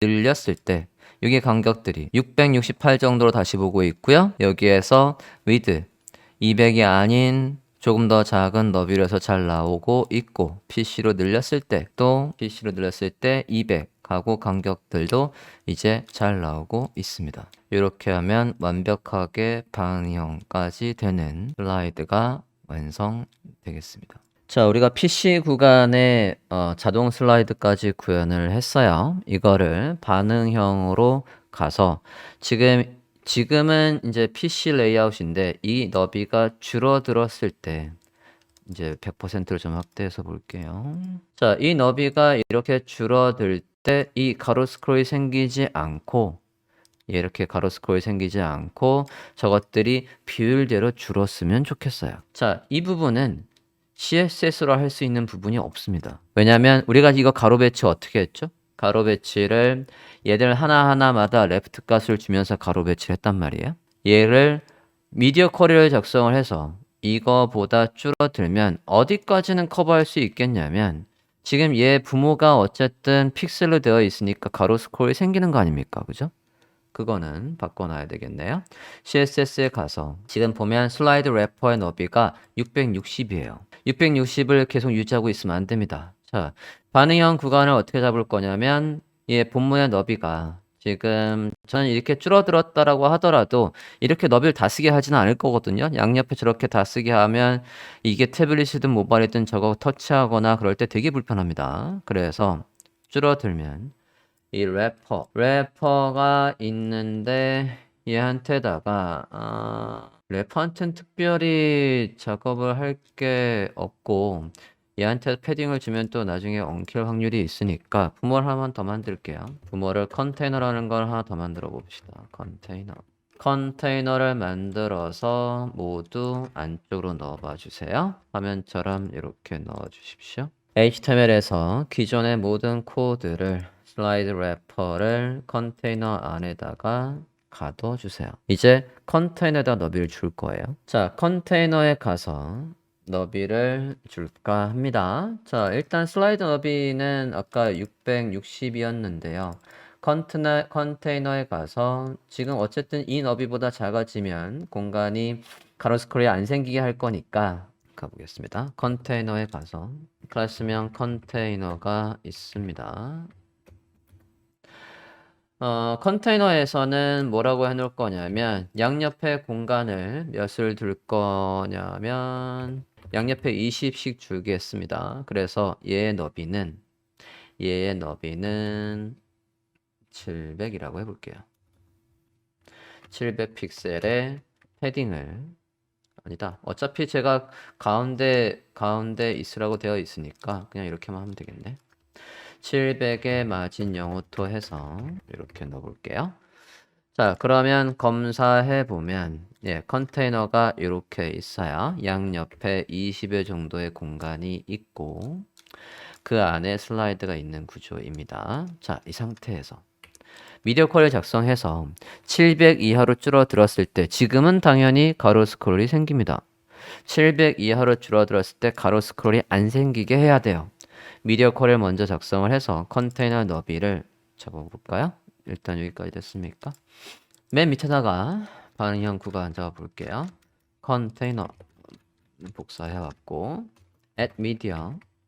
늘렸을 때 여기 간격들이 668 정도로 다시 보고 있고요. 여기에서 width 200이 아닌 조금 더 작은 너비로 해서 잘 나오고 있고 PC로 늘렸을 때 또 PC로 늘렸을 때 200 하고 간격들도 이제 잘 나오고 있습니다. 이렇게 하면 완벽하게 방향까지 되는 슬라이드가 완성되겠습니다. 자, 우리가 PC 구간에 자동 슬라이드까지 구현을 했어요. 이거를 반응형으로 가서 지금은 이제 PC 레이아웃인데 이 너비가 줄어들었을 때 이제 100%를 좀 확대해서 볼게요. 자, 이 너비가 이렇게 줄어들 때 이 가로 스크롤이 생기지 않고 이렇게 가로 스크롤이 생기지 않고 저것들이 비율대로 줄었으면 좋겠어요. 자, 이 부분은 CSS로 할 수 있는 부분이 없습니다. 왜냐하면 우리가 이거 가로 배치 어떻게 했죠? 가로 배치를 얘들 하나하나마다 레프트 값을 주면서 가로 배치를 했단 말이에요. 얘를 미디어 쿼리를 작성을 해서 이거보다 줄어들면 어디까지는 커버할 수 있겠냐면 지금 얘 부모가 어쨌든 픽셀로 되어 있으니까 가로 스크롤이 생기는 거 아닙니까? 그죠? 그거는 바꿔놔야 되겠네요. CSS에 가서 지금 보면 슬라이드 래퍼의 너비가 660이에요. 660을 계속 유지하고 있으면 안 됩니다. 자, 반응형 구간을 어떻게 잡을 거냐면 얘 본문의 너비가 지금 저는 이렇게 줄어들었다라고 하더라도 이렇게 너비를 다 쓰게 하지는 않을 거거든요. 양옆에 저렇게 다 쓰게 하면 이게 태블릿이든 모바일이든 저거 터치하거나 그럴 때 되게 불편합니다. 그래서 줄어들면 이 래퍼가 있는데 얘한테다가 래퍼한테는 특별히 작업을 할 게 없고 얘한테 패딩을 주면 또 나중에 엉킬 확률이 있으니까 부모를 하나만 더 만들게요. 부모를 컨테이너라는 걸 하나 더 만들어 봅시다. 컨테이너를 만들어서 모두 안쪽으로 넣어봐 주세요. 화면처럼 이렇게 넣어 주십시오. HTML에서 기존의 모든 코드를 슬라이드 래퍼를 컨테이너 안에다가 가둬주세요. 이제 컨테이너에다 너비를 줄 거예요. 자, 컨테이너에 가서 너비를 줄까 합니다. 자, 일단 슬라이드 너비는 아까 660이었는데요. 컨테이너에 가서 지금 어쨌든 이 너비보다 작아지면 공간이 가로 스크롤이 안 생기게 할 거니까 가보겠습니다. 컨테이너에 가서 클래스명 컨테이너가 있습니다. 컨테이너에서는 뭐라고 해놓을 거냐면 양옆에 공간을 몇을 둘 거냐면 양옆에 20씩 주겠습니다. 그래서 얘의 너비는 700이라고 해볼게요. 700 픽셀의 패딩을 아니다. 어차피 제가 가운데 있으라고 되어 있으니까 그냥 이렇게만 하면 되겠네. 700에 마진 영어토 해서 이렇게 넣어볼게요. 자, 그러면 검사해 보면 컨테이너가 이렇게 있어요. 양옆에 20여 정도의 공간이 있고 그 안에 슬라이드가 있는 구조입니다. 자, 이 상태에서 미디어 쿼리를 작성해서 700 이하로 줄어들었을 때 지금은 당연히 가로 스크롤이 생깁니다. 700 이하로 줄어들었을 때 가로 스크롤이 안 생기게 해야 돼요. 미디어 쿼리를 먼저 작성을 해서 컨테이너 너비를 잡아볼까요? 일단 여기까지 됐습니까? 맨 밑에다가 반응형 구간 잡아볼게요. 컨테이너 복사해왔고 add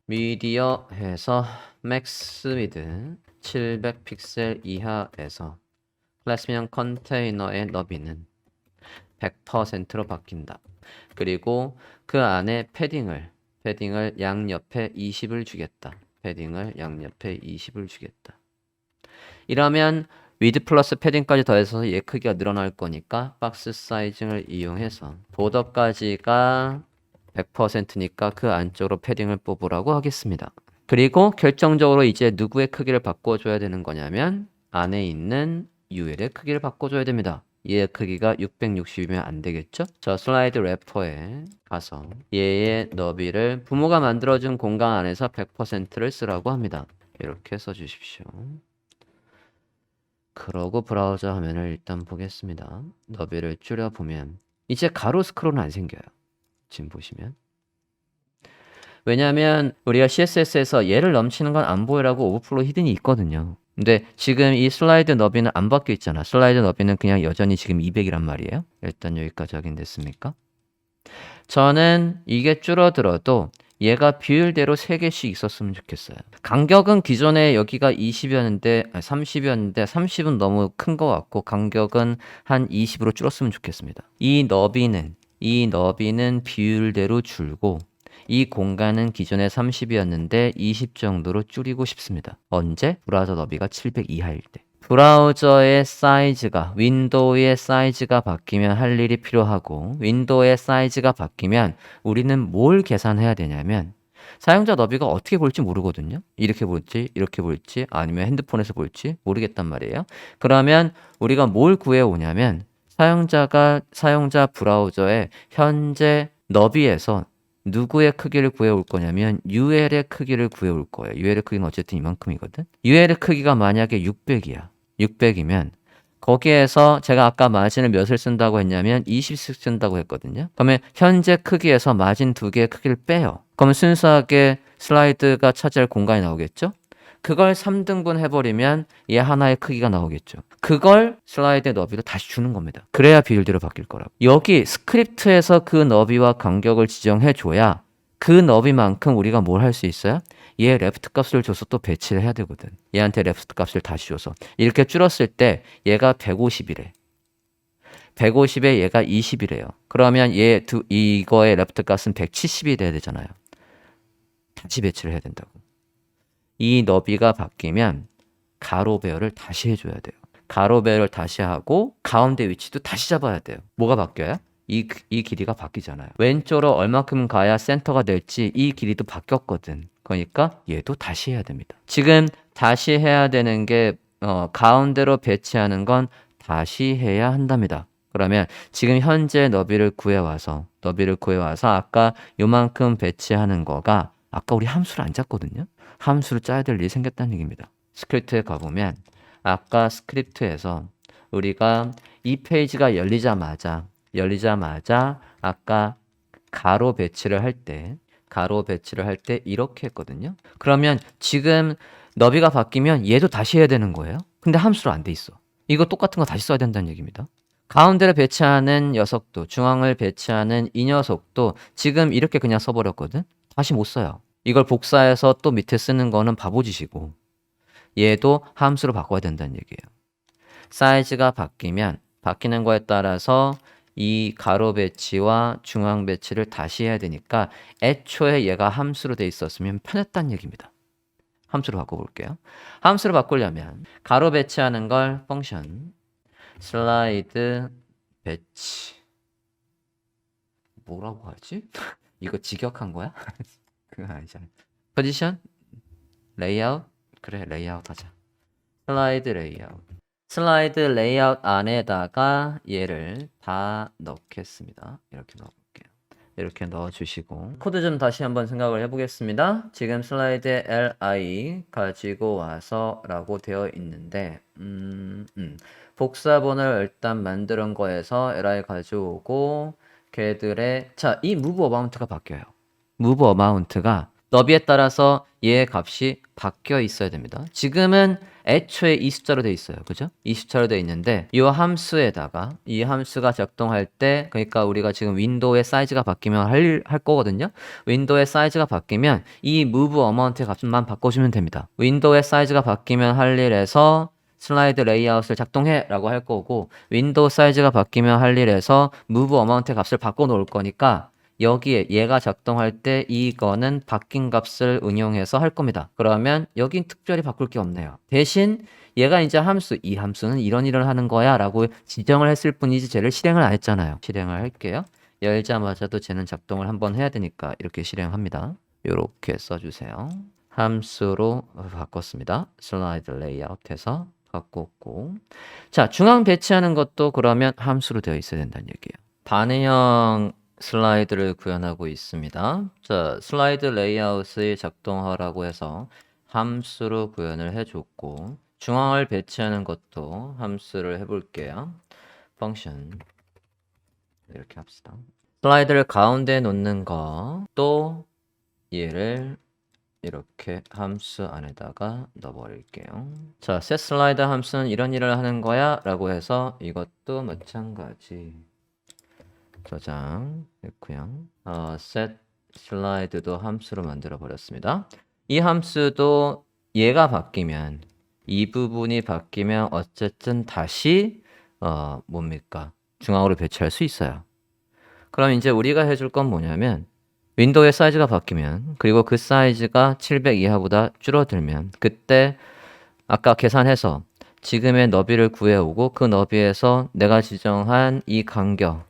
media 해서 max width 700 픽셀 이하에서 클래스명 컨테이너의 너비는 100%로 바뀐다. 그리고 그 안에 패딩을 양옆에 20을 주겠다. 이러면 위드 플러스 패딩까지 더해서 얘 크기가 늘어날 거니까 박스 사이징을 이용해서 보더까지가 100%니까 그 안쪽으로 패딩을 뽑으라고 하겠습니다. 그리고 결정적으로 이제 누구의 크기를 바꿔줘야 되는 거냐면 안에 있는 UL의 크기를 바꿔줘야 됩니다. 얘의 크기가 660이면 안 되겠죠? 저 슬라이드 래퍼에 가서 얘의 너비를 부모가 만들어준 공간 안에서 100%를 쓰라고 합니다. 이렇게 써주십시오. 그러고 브라우저 화면을 일단 보겠습니다. 너비를 줄여보면 이제 가로 스크롤은 안 생겨요. 지금 보시면. 왜냐하면 우리가 CSS에서 얘를 넘치는 건 안 보이라고 오버플로우 히든이 있거든요. 근데 지금 이 슬라이드 너비는 안 바뀌어 있잖아. 슬라이드 너비는 그냥 여전히 지금 200이란 말이에요. 일단 여기까지 확인됐습니까? 저는 이게 줄어들어도 얘가 비율대로 3개씩 있었으면 좋겠어요. 간격은 기존에 여기가 20이었는데 30이었는데 30은 너무 큰 것 같고 간격은 한 20으로 줄었으면 좋겠습니다. 이 너비는 비율대로 줄고 이 공간은 기존에 30이었는데 20 정도로 줄이고 싶습니다. 언제? 브라우저 너비가 700 이하일 때. 브라우저의 사이즈가, 윈도우의 사이즈가 바뀌면 할 일이 필요하고, 윈도우의 사이즈가 바뀌면 우리는 뭘 계산해야 되냐면, 사용자 너비가 어떻게 볼지 모르거든요. 이렇게 볼지, 이렇게 볼지, 아니면 핸드폰에서 볼지 모르겠단 말이에요. 그러면 우리가 뭘 구해오냐면, 사용자 브라우저의 현재 너비에서 누구의 크기를 구해올 거냐면 UL의 크기를 구해올 거예요. UL의 크기는 어쨌든 이만큼이거든. UL의 크기가 만약에 600이야. 600이면 거기에서 제가 아까 마진을 몇을 쓴다고 했냐면 20씩 쓴다고 했거든요. 그러면 현재 크기에서 마진 2개의 크기를 빼요. 그러면 순수하게 슬라이드가 차지할 공간이 나오겠죠? 그걸 3등분 해버리면 얘 하나의 크기가 나오겠죠. 그걸 슬라이드의 너비로 다시 주는 겁니다. 그래야 비율대로 바뀔 거라고. 여기 스크립트에서 그 너비와 간격을 지정해줘야 그 너비만큼 우리가 뭘 할 수 있어요? 얘 레프트 값을 줘서 또 배치를 해야 되거든. 얘한테 레프트 값을 다시 줘서. 이렇게 줄었을 때 얘가 150이래. 150에 얘가 20이래요. 그러면 이거의 레프트 값은 170이 돼야 되잖아요. 다시 배치를 해야 된다고. 이 너비가 바뀌면 가로 배열을 다시 해줘야 돼요. 가로 배열을 다시 하고 가운데 위치도 다시 잡아야 돼요. 뭐가 바뀌어요? 이 길이가 바뀌잖아요. 왼쪽으로 얼마큼 가야 센터가 될지 이 길이도 바뀌었거든. 그러니까 얘도 다시 해야 됩니다. 지금 다시 해야 되는 게 가운데로 배치하는 건 다시 해야 한답니다. 그러면 지금 현재 너비를 구해와서 아까 요만큼 배치하는 거가 아까 우리 함수를 안 짰거든요. 함수를 짜야 될 일이 생겼다는 얘기입니다. 스크립트에 가보면 아까 스크립트에서 우리가 이 페이지가 열리자마자 아까 가로 배치를 할 때 이렇게 했거든요. 그러면 지금 너비가 바뀌면 얘도 다시 해야 되는 거예요. 근데 함수로 안 돼 있어. 이거 똑같은 거 다시 써야 된다는 얘기입니다. 가운데를 배치하는 녀석도, 중앙을 배치하는 이 녀석도 지금 이렇게 그냥 써버렸거든. 다시 못 써요. 이걸 복사해서 또 밑에 쓰는 거는 바보짓이고 얘도 함수로 바꿔야 된다는 얘기예요. 사이즈가 바뀌는 거에 따라서 이 가로 배치와 중앙 배치를 다시 해야 되니까 애초에 얘가 함수로 돼 있었으면 편했다는 얘기입니다. 함수로 바꿔볼게요. 함수로 바꾸려면 가로 배치하는 걸 펑션 슬라이드 배치 뭐라고 하지? 이거 직역한 거야? 그거 아니잖아. 포지션 레이아웃 그래 레이아웃 하자. 슬라이드 레이아웃 안에다가 얘를 다 넣겠습니다. 이렇게 넣어볼게요. 이렇게 넣어주시고 코드 좀 다시 한번 생각을 해보겠습니다. 지금 슬라이드에 li 가지고 와서 라고 되어 있는데 복사본을 일단 만드는 거에서 li 가져오고 걔들의 이 move amount가 바뀌어요. move amount가 너비에 따라서 얘의 값이 바뀌어 있어야 됩니다. 지금은 애초에 이 숫자로 되어 있어요. 그죠? 이 숫자로 되어 있는데 이 함수에다가 이 함수가 작동할 때 그러니까 우리가 지금 윈도우의 사이즈가 바뀌면 할 거거든요. 윈도우의 사이즈가 바뀌면 이 move amount의 값만 바꿔주면 됩니다. 윈도우의 사이즈가 바뀌면 할 일에서 슬라이드 레이아웃을 작동해 라고 할 거고 윈도우 사이즈가 바뀌면 할 일에서 move amount의 값을 바꿔 놓을 거니까 여기에 얘가 작동할 때 이거는 바뀐 값을 응용해서 할 겁니다. 그러면 여긴 특별히 바꿀 게 없네요. 대신 얘가 이제 이 함수는 이런 일을 하는 거야 라고 지정을 했을 뿐이지 쟤를 실행을 안 했잖아요. 실행을 할게요. 열자마자도 쟤는 작동을 한번 해야 되니까 이렇게 실행합니다. 이렇게 써주세요. 함수로 바꿨습니다. 슬라이드 레이아웃해서 바꿨고 자 중앙 배치하는 것도 그러면 함수로 되어 있어야 된다는 얘기예요. 반응형 슬라이드를 구현하고 있습니다. 자, 슬라이드 레이아웃을 작동하라고 해서 함수로 구현을 해줬고 중앙을 배치하는 것도 함수를 해볼게요. 펑션 이렇게 합시다. 슬라이드를 가운데 놓는 거 또 얘를 이렇게 함수 안에다가 넣어버릴게요. 자, set slide 함수는 이런 일을 하는 거야 라고 해서 이것도 마찬가지 저장했고요. set slide도 함수로 만들어 버렸습니다. 이 함수도 얘가 바뀌면 이 부분이 바뀌면 어쨌든 다시 뭡니까? 중앙으로 배치할 수 있어요. 그럼 이제 우리가 해줄 건 뭐냐면 윈도우의 사이즈가 바뀌면 그리고 그 사이즈가 700 이하보다 줄어들면 그때 아까 계산해서 지금의 너비를 구해오고 그 너비에서 내가 지정한 이 간격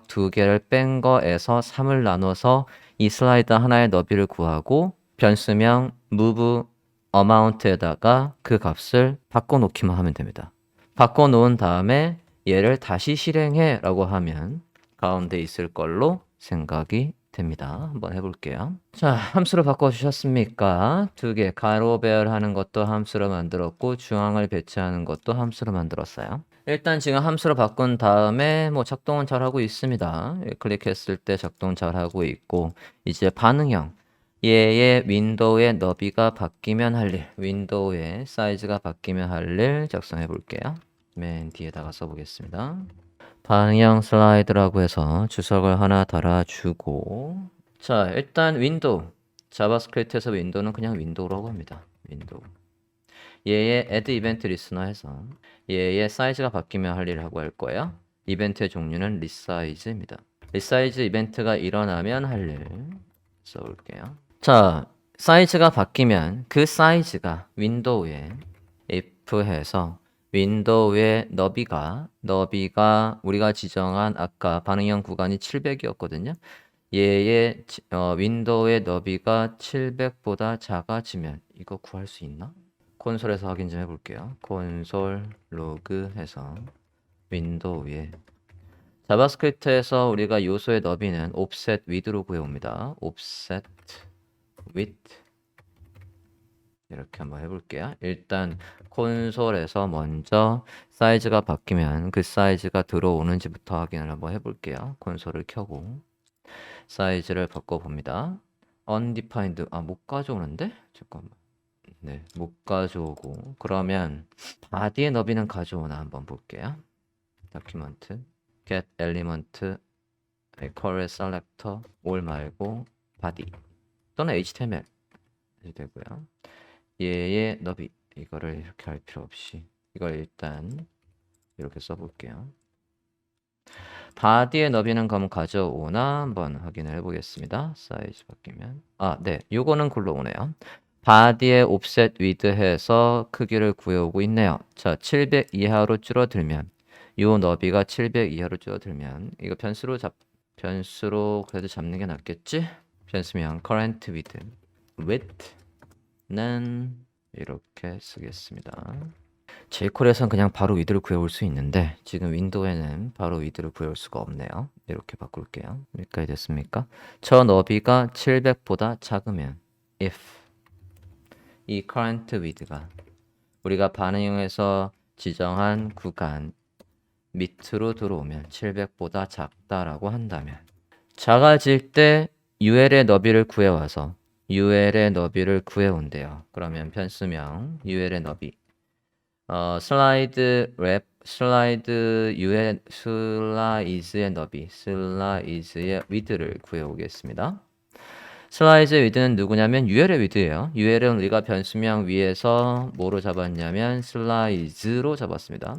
두 개를 뺀 거에서 3을 나눠서 이 슬라이드 하나의 너비를 구하고 변수명 move amount에다가 그 값을 바꿔놓기만 하면 됩니다. 바꿔놓은 다음에 얘를 다시 실행해 라고 하면 가운데 있을 걸로 생각이 됩니다. 한번 해볼게요. 자, 함수로 바꿔주셨습니까? 두 개, 가로 배열하는 것도 함수로 만들었고 중앙을 배치하는 것도 함수로 만들었어요. 일단 지금 함수로 바꾼 다음에 뭐 작동은 잘하고 있습니다. 클릭했을 때 작동 잘하고 있고 이제 반응형 얘의 윈도우의 너비가 바뀌면 할 일, 윈도우의 사이즈가 바뀌면 할 일 작성해 볼게요. 맨 뒤에다가 써보겠습니다. 반응형 슬라이드라고 해서 주석을 하나 달아주고 자, 일단 윈도우 자바스크립트에서 윈도우는 그냥 윈도우라고 합니다. 윈도우 얘의 add event listener 해서 얘의 사이즈가 바뀌면 할 일을 하고 할 거예요. 이벤트의 종류는 resize입니다. resize 이벤트가 일어나면 할 일 써볼게요. 자, 사이즈가 바뀌면 그 사이즈가 윈도우에 if 해서 윈도우의 너비가 우리가 지정한 아까 반응형 구간이 700이었거든요. 얘의 윈도우의 너비가 700보다 작아지면 이거 구할 수 있나? 콘솔에서 확인 좀 해볼게요. 콘솔 로그 해서 윈도우에 자바스크립트에서 우리가 요소의 너비는 offset width로 구해옵니다. offset width 이렇게 한번 해볼게요. 일단 콘솔에서 먼저 사이즈가 바뀌면 그 사이즈가 들어오는지부터 확인을 한번 해볼게요. 콘솔을 켜고 사이즈를 바꿔봅니다. undefined 못 가져오는데? 잠깐만. 네, 못 가져오고 그러면 바디의 너비는 가져오나 한번 볼게요. 다큐멘트 get element color selector all 말고 body 또는 HTML 해도 되고요. 얘의 너비 이거를 이렇게 할 필요 없이 이걸 일단 이렇게 써볼게요. 바디의 너비는 그럼 가져오나 한번 확인을 해보겠습니다. 사이즈 바뀌면 네, 요거는 굴러오네요. 바디의 offset width 해서 크기를 구해오고 있네요. 자, 700 이하로 줄어들면 요 너비가 700 이하로 줄어들면 이거 변수로 그래도 잡는 게 낫겠지? 변수명 current width는 이렇게 쓰겠습니다. jQuery에서는 그냥 바로 위드를 구해올 수 있는데 지금 윈도우에는 바로 위드를 구해올 수가 없네요. 이렇게 바꿀게요. 여기까지 됐습니까? 저 너비가 700보다 작으면 if 이 current width가 우리가 반응형에서 지정한 구간 밑으로 들어오면 700보다 작다라고 한다면 작아질 때 UL의 너비를 구해와서 UL의 너비를 구해온대요. 그러면 변수명 UL의 너비 슬라이즈의 너비 슬라이즈의 위드를 구해오겠습니다. 슬라이즈의 위드는 누구냐면 UL의 위드예요. UL은 우리가 변수명 위에서 뭐로 잡았냐면 슬라이즈로 잡았습니다.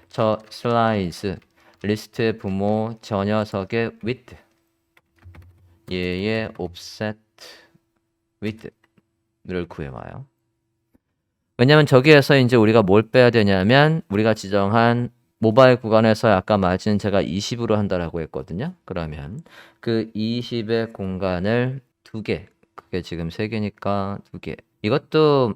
저 슬라이즈 리스트의 부모 저 녀석의 width 얘의 offset width를 구해와요. 왜냐면 저기에서 이제 우리가 뭘 빼야 되냐면 우리가 지정한 모바일 구간에서 아까 마진 제가 20으로 한다라고 했거든요. 그러면 그 20의 공간을 2개 그게 지금 3개니까 2개 이것도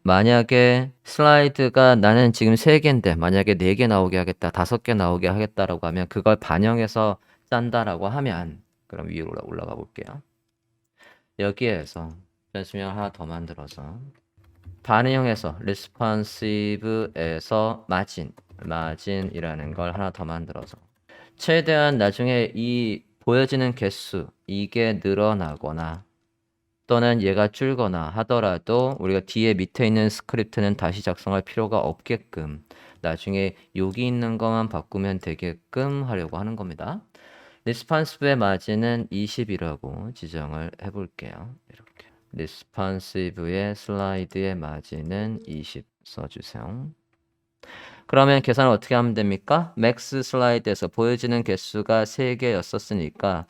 만약에 슬라이드가 나는 지금 3개인데 만약에 4개 나오게 하겠다 5개 나오게 하겠다라고 하면 그걸 반영해서 짠다라고 하면 그럼 위로 올라가 볼게요. 여기에서 변수명 하나 더 만들어서 반응형에서 responsive에서 margin이라는 걸 하나 더 만들어서 최대한 나중에 이 보여지는 개수 이게 늘어나거나 또는 얘가 줄거나 하더라도 우리가 뒤에 밑에 있는 스크립트는 다시 작성할 필요가 없게끔 나중에 여기 있는 것만 바꾸면 되게끔 하려고 하는 겁니다. 리스판시브의 마진은 20이라고 지정을 해볼게요. 이렇게 리스판시브의 슬라이드의 마진은 20 써주세요. 그러면 계산을 어떻게 하면 됩니까? 맥스 슬라이드에서 보여지는 개수가 3개였었으니까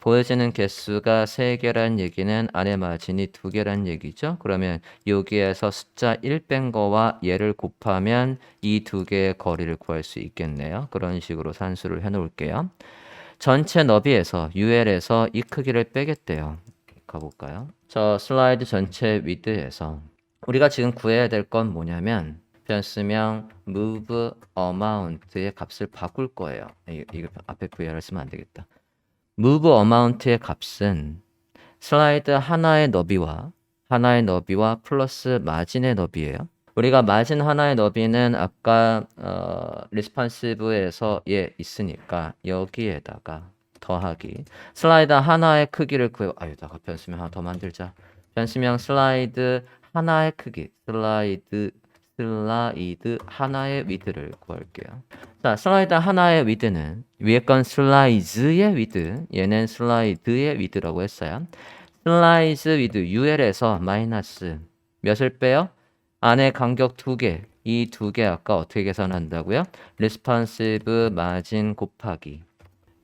보여지는 개수가 3개란 얘기는 안에 마진이 2개란 얘기죠. 그러면 여기에서 숫자 1 뺀 거와 얘를 곱하면 이 2개의 거리를 구할 수 있겠네요. 그런 식으로 산수를 해놓을게요. 전체 너비에서 UL에서 이 크기를 빼겠대요. 가볼까요? 저 슬라이드 전체 위드에서 우리가 지금 구해야 될 건 뭐냐면 변수명 move amount의 값을 바꿀 거예요. 이거 앞에 VR을 쓰면 안 되겠다. move amount의 값은 슬라이드 하나의 너비와 플러스 마진의 너비예요. 우리가 마진 하나의 너비는 아까 리스판시브에서 있으니까 여기에다가 더하기 슬라이드 하나의 크기를 구해. 여기다가 변수명 하나 더 만들자. 변수명 슬라이드 하나의 크기 슬라이드 하나의 위드를 구할게요. 자, 슬라이드 하나의 위드는 위에 건 슬라이즈의 위드, 얘는 슬라이드의 위드라고 했어요. 슬라이즈 위드 UL에서 마이너스 몇을 빼요? 안에 간격 2개, 이 2개 아까 어떻게 계산한다고요? 리스판시브 마진 곱하기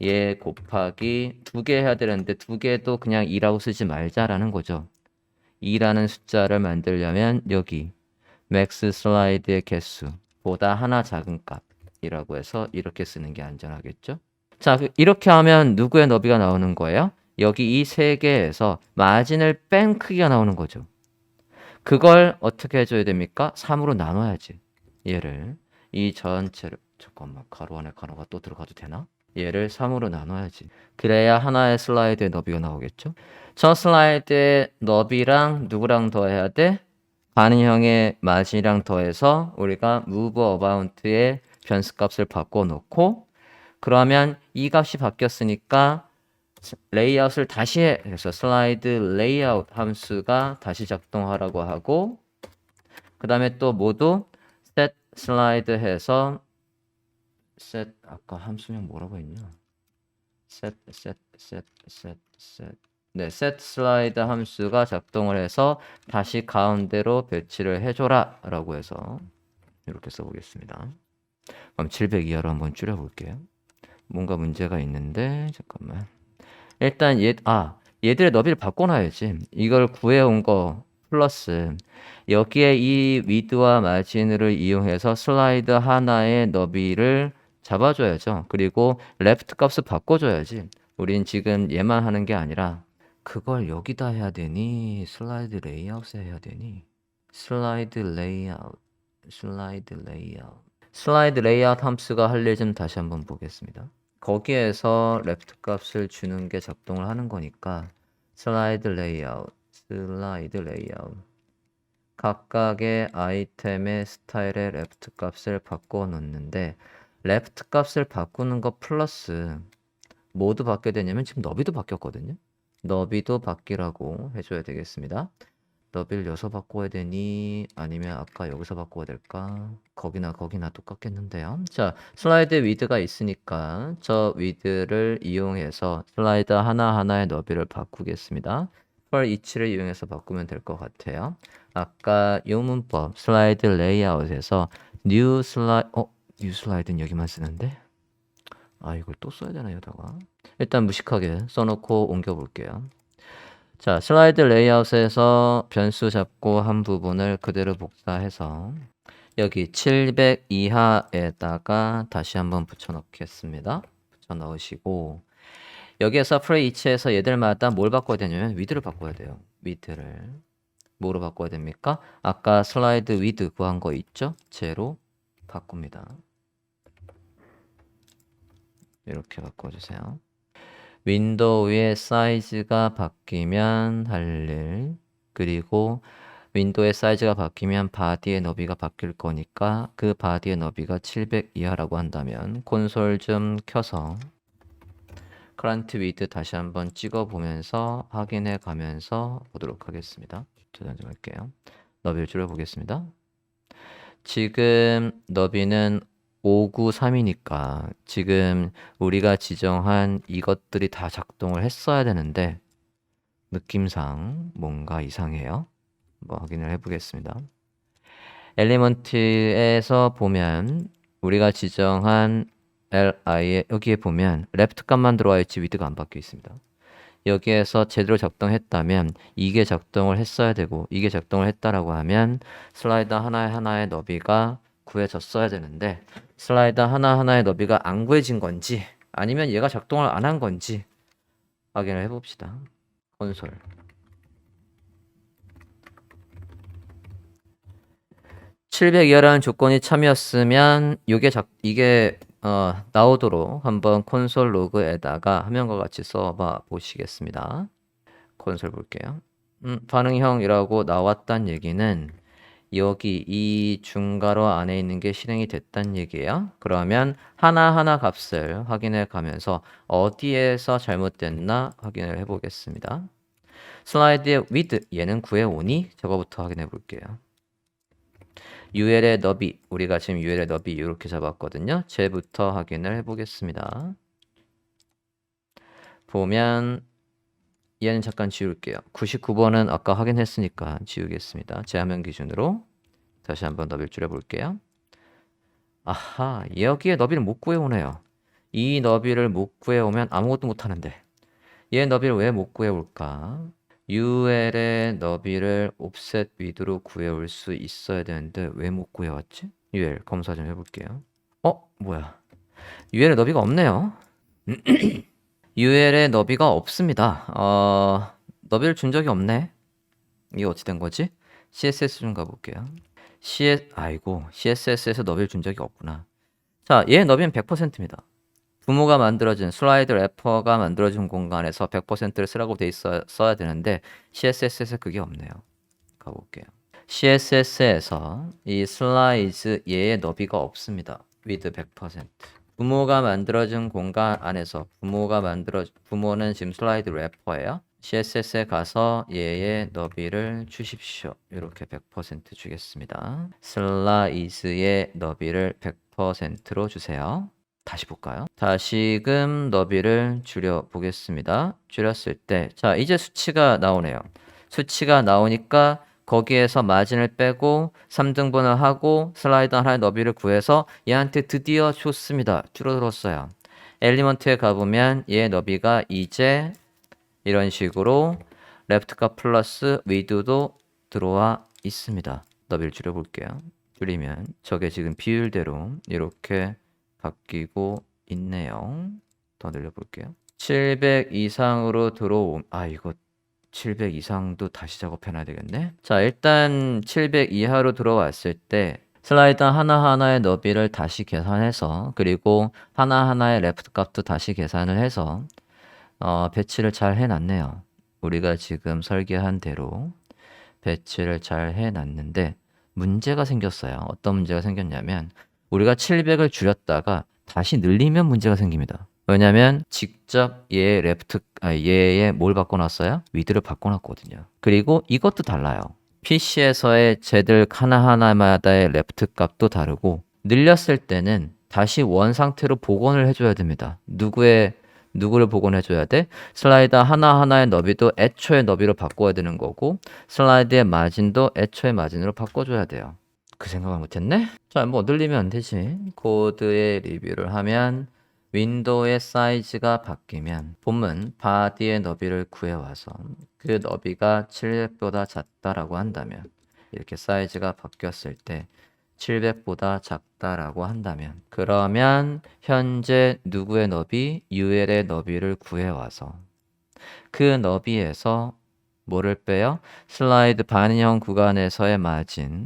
얘 곱하기 2개 해야 되는데 2개도 그냥 2라고 쓰지 말자라는 거죠. 2라는 숫자를 만들려면 여기 맥스 슬라이드의 개수보다 하나 작은 값이라고 해서 이렇게 쓰는 게 안전하겠죠? 자, 이렇게 하면 누구의 너비가 나오는 거예요? 여기 이 3개에서 마진을 뺀 크기가 나오는 거죠. 그걸 어떻게 해줘야 됩니까? 3으로 나눠야지. 얘를 이 전체를 잠깐만 가로 안에 가로가 또 들어가도 되나? 얘를 3으로 나눠야지. 그래야 하나의 슬라이드의 너비가 나오겠죠? 저 슬라이드의 너비랑 누구랑 더해야 돼? 반응형의 마진이랑 더해서 우리가 move about의 변수값을 바꿔놓고 그러면 이 값이 바뀌었으니까 레이아웃을 다시 해. 그래서 슬라이드 레이아웃 함수가 다시 작동하라고 하고 그 다음에 또 모두 set 슬라이드 해서 set 아까 함수명 뭐라고 했냐? set 네, set 슬라이드 함수가 작동을 해서 다시 가운데로 배치를 해줘라 라고 해서 이렇게 써보겠습니다. 그럼 700 이하로 한번 줄여볼게요. 뭔가 문제가 있는데 잠깐만. 일단 얘들의 너비를 바꿔놔야지. 이걸 구해온 거 플러스 여기에 이 위드와 마진을 이용해서 슬라이드 하나의 너비를 잡아줘야죠. 그리고 레프트 값을 바꿔줘야지. 우린 지금 얘만 하는 게 아니라 그걸 여기다 해야 되니 슬라이드 레이아웃에 해야 되니 슬라이드 레이아웃 함수가 할 일 좀 다시 한번 보겠습니다. 거기에서 레프트 값을 주는 게 작동을 하는 거니까 슬라이드 레이아웃 각각의 아이템의 스타일의 레프트 값을 바꿔 놓는데 레프트 값을 바꾸는 거 플러스 뭐도 바뀌게 되냐면 지금 너비도 바뀌었거든요. 너비도 바뀌라고 해줘야 되겠습니다. 너비를 여기서 바꿔야 되니 아니면 아까 여기서 바꿔야 될까? 거기나 똑같겠는데요. 자, 슬라이드 위드가 있으니까 저 위드를 이용해서 슬라이드 하나하나의 너비를 바꾸겠습니다. for each를 이용해서 바꾸면 될 것 같아요. 아까 이 문법 슬라이드 레이아웃에서 new 슬라이드는 여기만 쓰는데 이걸 또 써야 되나 여기다가 일단 무식하게 써놓고 옮겨볼게요. 자, 슬라이드 레이아웃에서 변수 잡고 한 부분을 그대로 복사해서 여기 700 이하에다가 다시 한번 붙여 넣겠습니다. 붙여 넣으시고 여기에서 for each에서 얘들마다 뭘 바꿔야 되냐면 위드를 바꿔야 돼요. 위드를 뭐로 바꿔야 됩니까? 아까 슬라이드 위드 구한 거 있죠? 쟤로 바꿉니다. 이렇게 바꿔주세요. 윈도우의 사이즈가 바뀌면 할 일, 그리고 윈도우의 사이즈가 바뀌면 바디의 너비가 바뀔 거니까 그 바디의 너비가 700 이하라고 한다면 콘솔 좀 켜서 current width 다시 한번 찍어보면서 확인해 가면서 보도록 하겠습니다. 저장 좀 할게요. 너비를 줄여보겠습니다. 지금 너비는 593이니까 지금 우리가 지정한 이것들이 다 작동을 했어야 되는데 느낌상 뭔가 이상해요. 한번 확인을 해보겠습니다. 엘리먼트에서 보면 우리가 지정한 li에 여기에 보면 left 값만 들어와 있지 width가 안 바뀌어 있습니다. 여기에서 제대로 작동했다면 이게 작동을 했어야 되고 이게 작동을 했다라고 하면 슬라이더 하나하나의 너비가 구해졌어야 되는데 슬라이더 하나하나의 너비가 안 구해진 건지 아니면 얘가 작동을 안 한 건지 확인을 해봅시다. 콘솔 700 이하라는 조건이 참이었으면 이게 나오도록 한번 콘솔 로그에다가 화면과 같이 써봐 보시겠습니다. 콘솔 볼게요. 반응형이라고 나왔단 얘기는 여기 이 중괄호 안에 있는 게 실행이 됐단 얘기예요. 그러면 하나하나 값을 확인해 가면서 어디에서 잘못됐나 확인을 해보겠습니다. 슬라이드의 width 얘는 구해오니? 저거부터 확인해 볼게요. UL의 너비 우리가 지금 UL의 너비 이렇게 잡았거든요. 쟤부터 확인을 해보겠습니다. 보면 얘는 잠깐 지울게요. 99번은 아까 확인했으니까 지우겠습니다. 제 화면 기준으로 다시 한번 너비를 줄여볼게요. 아하, 여기에 너비를 못 구해오네요. 이 너비를 못 구해오면 아무것도 못하는데 얘 너비를 왜 못 구해올까? UL의 너비를 옵셋 위드로 구해올 수 있어야 되는데 왜 못 구해왔지? UL 검사 좀 해볼게요. 뭐야? UL의 너비가 없네요. UL의 너비가 없습니다. 너비를 준 적이 없네. 이게 어찌 된 거지? CSS 좀 가볼게요. CSS에서 너비를 준 적이 없구나. 자, 얘 너비는 100%입니다. 부모가 만들어준 슬라이드 래퍼가 만들어준 공간에서 100%를 쓰라고 돼 써야 되는데 CSS에서 그게 없네요. 가볼게요. CSS에서 이 슬라이드 얘의 너비가 없습니다. with 100%. 부모가 만들어준 공간 안에서 부모는 지금 슬라이드 래퍼예요. CSS에 가서 얘의 너비를 주십시오. 이렇게 100% 주겠습니다. 슬라이드의 너비를 100%로 주세요. 다시 볼까요? 다시금 너비를 줄여 보겠습니다. 줄였을 때, 자, 이제 수치가 나오네요. 수치가 나오니까 거기에서 마진을 빼고 3등분을 하고 슬라이드 하나의 너비를 구해서 얘한테 드디어 줬습니다. 줄어들었어요. 엘리먼트에 가보면 얘의 너비가 이제 이런 식으로 레프트 값 플러스 위드도 들어와 있습니다. 너비를 줄여볼게요. 줄이면 저게 지금 비율대로 이렇게 바뀌고 있네요. 더 늘려볼게요. 700 이상으로 이거 700 이상도 다시 작업해놔야 되겠네. 자, 일단 700 이하로 들어왔을 때 슬라이드 하나하나의 너비를 다시 계산해서 그리고 하나하나의 레프트 값도 다시 계산을 해서 배치를 잘 해놨네요. 우리가 지금 설계한 대로 배치를 잘 해놨는데 문제가 생겼어요. 어떤 문제가 생겼냐면 우리가 700을 줄였다가 다시 늘리면 문제가 생깁니다. 왜냐면 직접 얘의 뭘 바꿔놨어요? 위드를 바꿔놨거든요. 그리고 이것도 달라요. PC에서의 쟤들 하나하나마다의 레프트 값도 다르고 늘렸을 때는 다시 원 상태로 복원을 해줘야 됩니다. 누구를 복원해줘야 돼? 슬라이더 하나하나의 너비도 애초의 너비로 바꿔야 되는 거고 슬라이드의 마진도 애초의 마진으로 바꿔줘야 돼요. 그 생각을 못했네? 자, 뭐 늘리면 안 되지. 코드의 리뷰를 하면 윈도우의 사이즈가 바뀌면 본문 바디의 너비를 구해와서 그 너비가 700보다 작다라고 한다면 이렇게 사이즈가 바뀌었을 때 700보다 작다라고 한다면 그러면 현재 누구의 너비? UL의 너비를 구해와서 그 너비에서 뭐를 빼요? 슬라이드 반인형 구간에서의 마진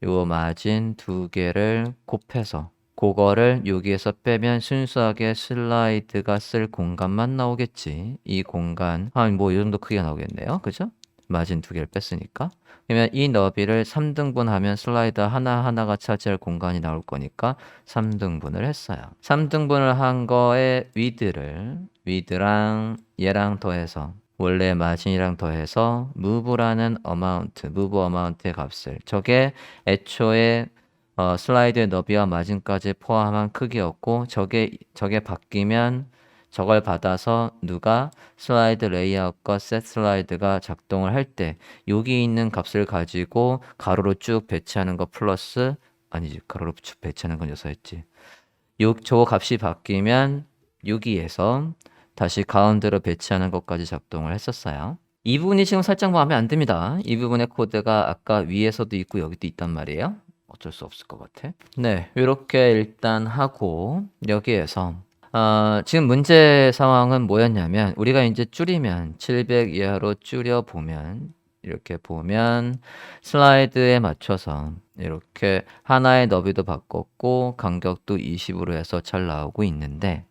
요 마진 두 개를 곱해서 그거를 여기에서 빼면 순수하게 슬라이드가 쓸 공간만 나오겠지. 이 공간 이 정도 크기가 나오겠네요. 그죠? 마진 두 개를 뺐으니까. 그러면 이 너비를 3등분 하면 슬라이드 하나하나가 차지할 공간이 나올 거니까 3등분을 했어요. 3등분을 한 거에 위드를 with랑 얘랑 더해서 원래 마진이랑 더해서 move라는 move amount의 값을 저게 애초에 슬라이드의 너비와 마진까지 포함한 크기였고 저게 바뀌면 저걸 받아서 누가 슬라이드 레이아웃과 셋 슬라이드가 작동을 할 때 여기 있는 값을 가지고 가로로 쭉 배치하는 거 플러스 아니지 가로로 쭉 배치하는 건 여기서였지. 저 값이 바뀌면 여기에서 다시 가운데로 배치하는 것까지 작동을 했었어요. 이 부분이 지금 살짝 마음에 안 듭니다. 이 부분의 코드가 아까 위에서도 있고 여기도 있단 말이에요. 어쩔 수 없을 것 같아. 네, 이렇게 일단 하고 여기에서 지금 문제 상황은 뭐였냐면 우리가 이제 줄이면 700 이하로 줄여보면 이렇게 보면 슬라이드에 맞춰서 이렇게 하나의 너비도 바꿨고 간격도 20으로 해서 잘 나오고 있는데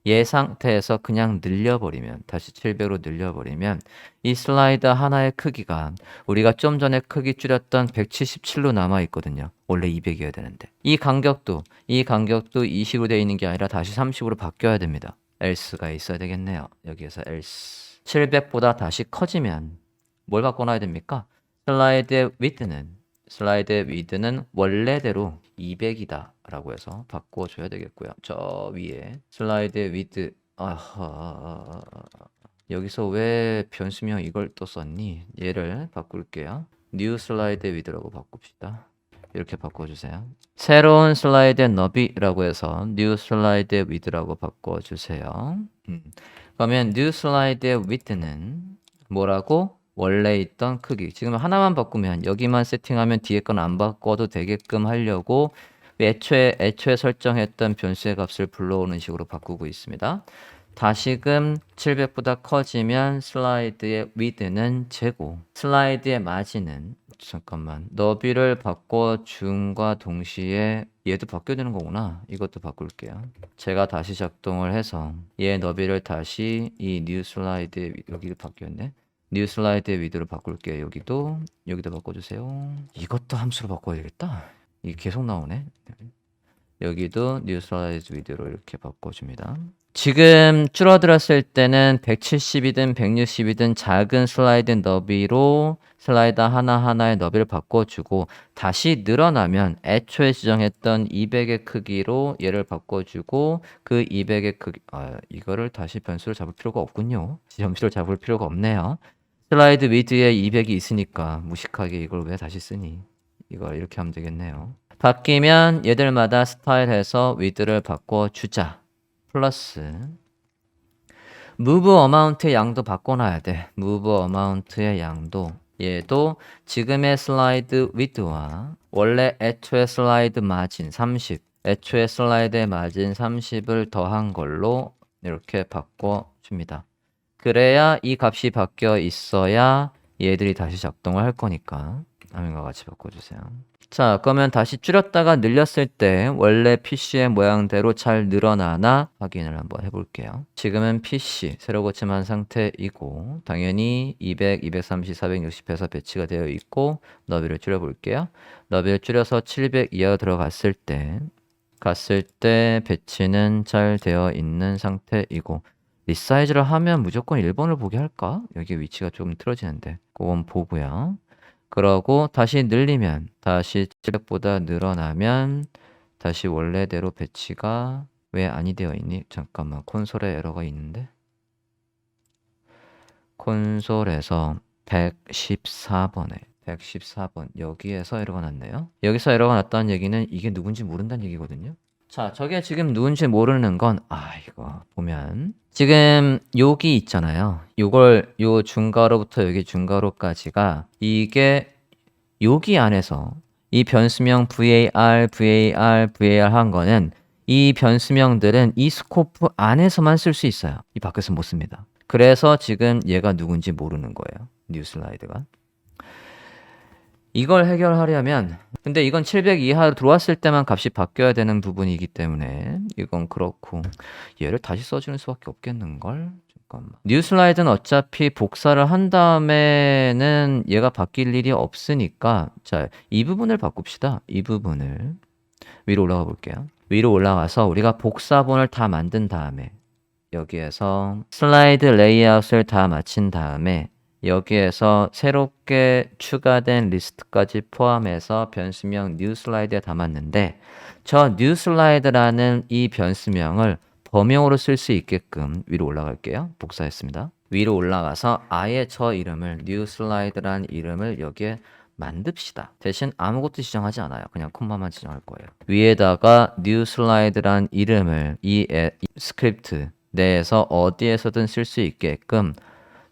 얘 상태에서 그냥 늘려버리면 다시 700으로 늘려버리면 이 슬라이드 하나의 크기가 우리가 좀 전에 크기 줄였던 177로 남아 있거든요. 원래 200이어야 되는데 이 간격도 20으로 되어 있는 게 아니라 다시 30으로 바뀌어야 됩니다. else가 있어야 되겠네요. 여기에서 else 700보다 다시 커지면 뭘 바꿔놔야 됩니까? 슬라이드의 width는 원래대로 200이다 라고 해서 바꿔줘야 되겠고요. 저 위에 슬라이드의 width 여기서 왜 변수명 이걸 또 썼니? 얘를 바꿀게요. new 슬라이드 width라고 바꿉시다. 이렇게 바꿔주세요. 새로운 슬라이드의 너비라고 해서 new 슬라이드 width라고 바꿔주세요. 그러면 new 슬라이드의 width는 뭐라고? 원래 있던 크기. 지금 하나만 바꾸면 여기만 세팅하면 뒤에 건 안 바꿔도 되게끔 하려고 애초에 설정했던 변수의 값을 불러오는 식으로 바꾸고 있습니다. 다시금 700보다 커지면 슬라이드의 width는 제곱. 슬라이드의 마진은 너비를 바꿔준과 동시에 얘도 바뀌어야 되는 거구나. 이것도 바꿀게요. 제가 다시 작동을 해서 얘 너비를 다시 이 new 슬라이드 여기도 바뀌었네. 뉴 슬라이드의 위드로 바꿀게요. 여기도 바꿔주세요. 이것도 함수로 바꿔야 되겠다. 이게 계속 나오네. 여기도 뉴 슬라이드 위드로 이렇게 바꿔줍니다. 지금 줄어들었을 때는 170이든 160이든 작은 슬라이드 너비로 슬라이더 하나하나의 너비를 바꿔주고 다시 늘어나면 애초에 지정했던 200의 크기로 얘를 바꿔주고 그 200의 크기 이거를 다시 변수를 잡을 필요가 없군요. 점수를 잡을 필요가 없네요. 슬라이드 위드에 200이 있으니까 무식하게 이걸 왜 다시 쓰니? 이걸 이렇게 하면 되겠네요. 바뀌면 얘들마다 스타일해서 위드를 바꿔주자. 플러스 move amount의 양도 바꿔놔야 돼. move amount의 양도 얘도 지금의 슬라이드 width와 원래 애초에 슬라이드 마진 30 애초에 슬라이드의 마진 30을 더한 걸로 이렇게 바꿔줍니다. 그래야 이 값이 바뀌어 있어야 얘들이 다시 작동을 할 거니까 화면과 같이 바꿔주세요. 자, 그러면 다시 줄였다가 늘렸을 때 원래 PC의 모양대로 잘 늘어나나 확인을 한번 해볼게요. 지금은 PC 새로 고침한 상태이고 당연히 200, 230, 460해서 배치가 되어 있고 너비를 줄여볼게요. 너비를 줄여서 700 이하 들어갔을 때 배치는 잘 되어 있는 상태이고 리사이즈를 하면 무조건 1번을 보게 할까? 여기 위치가 좀 틀어지는데 그건 보고요. 그러고 다시 늘리면 다시 700보다 늘어나면 다시 원래대로 배치가 왜 아니 되어 있니? 잠깐만 콘솔에 에러가 있는데 콘솔에서 114번 여기에서 에러가 났네요. 여기서 에러가 났다는 얘기는 이게 누군지 모른다는 얘기거든요. 자, 저게 지금 누군지 모르는 건 이거 보면 지금 여기 있잖아요. 요 중괄호부터 여기 중괄호까지가 이게 여기 안에서 이 변수명 var 한 거는 이 변수명들은 이 스코프 안에서만 쓸 수 있어요. 이 밖에서 못 씁니다. 그래서 지금 얘가 누군지 모르는 거예요. 뉴 슬라이드가. 이걸 해결하려면 근데 이건 700 이하로 들어왔을 때만 값이 바뀌어야 되는 부분이기 때문에 이건 그렇고 얘를 다시 써주는 수밖에 없겠는걸? 잠깐만. 뉴 슬라이드는 어차피 복사를 한 다음에는 얘가 바뀔 일이 없으니까 자, 이 부분을 바꿉시다. 이 부분을 위로 올라가 볼게요. 위로 올라가서 우리가 복사본을 다 만든 다음에 여기에서 슬라이드 레이아웃을 다 마친 다음에 여기에서 새롭게 추가된 리스트까지 포함해서 변수명 new 슬라이드에 담았는데 저 new 슬라이드라는 이 변수명을 범용으로 쓸 수 있게끔 위로 올라갈게요. 복사했습니다. 위로 올라가서 아예 저 이름을 new 슬라이드라는 이름을 여기에 만듭시다. 대신 아무것도 지정하지 않아요. 그냥 콤마만 지정할 거예요. 위에다가 new 슬라이드란 이름을 이 스크립트 내에서 어디에서든 쓸 수 있게끔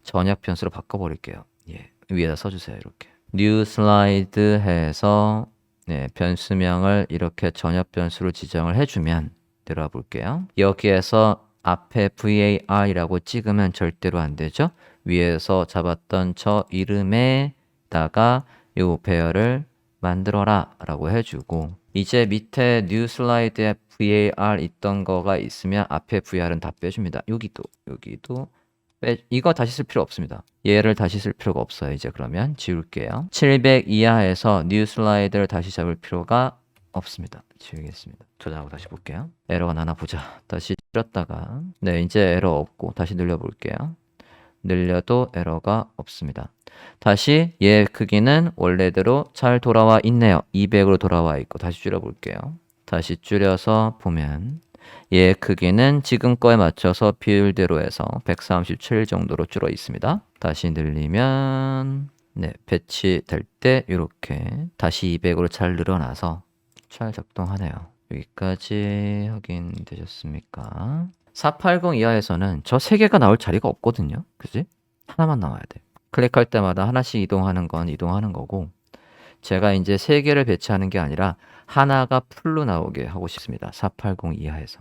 전역 변수로 바꿔버릴게요. 예, 위에다 써주세요. 이렇게 new 슬라이드 해서 네, 변수명을 이렇게 전역 변수로 지정을 해주면 들어가 볼게요. 여기에서 앞에 var이라고 찍으면 절대로 안 되죠. 위에서 잡았던 저 이름에다가 요 배열을 만들어라 라고 해주고 이제 밑에 new 슬라이드에 var 있던 거가 있으면 앞에 var은 다 빼줍니다. 여기도 이거 다시 쓸 필요 없습니다. 얘를 다시 쓸 필요가 없어요. 이제 그러면 지울게요. 700 이하에서 new 슬라이드를 다시 잡을 필요가 없습니다. 지우겠습니다. 저장하고 다시 볼게요. 에러가 나나 보자. 다시 줄였다가 네, 이제 에러 없고 다시 늘려볼게요. 늘려도 에러가 없습니다. 다시 얘 크기는 원래대로 잘 돌아와 있네요. 200으로 돌아와 있고 다시 줄여볼게요. 다시 줄여서 보면 얘 크기는 지금 거에 맞춰서 비율대로 해서 137 정도로 줄어 있습니다. 다시 늘리면 네, 배치될 때 이렇게 다시 200으로 잘 늘어나서 잘 작동하네요. 여기까지 확인되셨습니까? 480 이하에서는 저 3개가 나올 자리가 없거든요. 그지? 하나만 나와야 돼. 클릭할 때마다 하나씩 이동하는 건 이동하는 거고 제가 이제 3개를 배치하는 게 아니라 하나가 풀로 나오게 하고 싶습니다. 480 이하에서.